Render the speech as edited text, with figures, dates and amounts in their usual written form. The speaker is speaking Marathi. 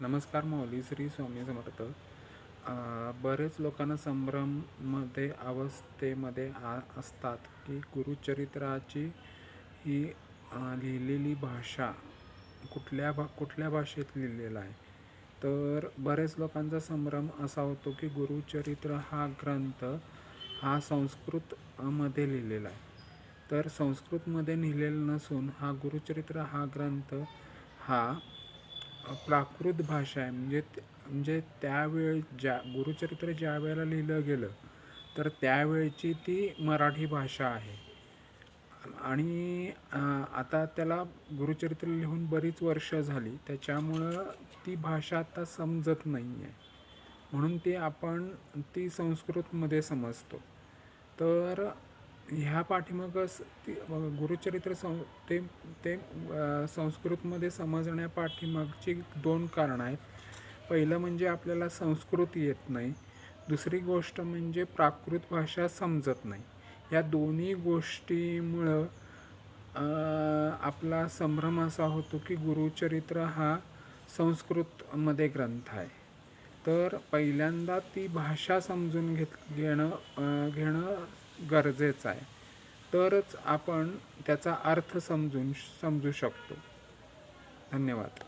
नमस्कार माऊली. श्री स्वामी समर्थ. बरेच लोकांना संभ्रममध्ये अवस्थेमध्ये असतात की गुरुचरित्राची ही लिहिलेली भाषा कुठल्या भाषेत लिहिलेला आहे. तर बरेच लोकांचा संभ्रम असा होतो की गुरुचरित्र हा ग्रंथ हा संस्कृतमध्ये लिहिलेला आहे. तर संस्कृतमध्ये लिहिलेला नसून हा गुरुचरित्र हा ग्रंथ हा प्राकृत भाषा आहे. म्हणजे त्यावेळी गुरुचरित्र ज्या वेळेला लिहिलं गेलं तर त्यावेळची ती मराठी भाषा आहे. आणि आता त्याला गुरुचरित्र लिहून बरीच वर्ष झाली, त्याच्यामुळं ती भाषा आता समजत नाही आहे, म्हणून ती संस्कृतमध्ये समजतो. तर ह्या पाठीमागं गुरुचरित्र ते ते संस्कृतमध्ये समजण्यापाठीमागची दोन कारणं आहेत. पहिलं म्हणजे आपल्याला संस्कृत येत नाही, दुसरी गोष्ट म्हणजे प्राकृत भाषा समजत नाही. या दोन्ही गोष्टीमुळं आपला संभ्रम असा होतो की गुरुचरित्र हा संस्कृतमध्ये ग्रंथ आहे. तर पहिल्यांदा ती भाषा समजून घेणं गरजेचं आहे, तरच आपण त्याचा अर्थ समजू शकतो. धन्यवाद.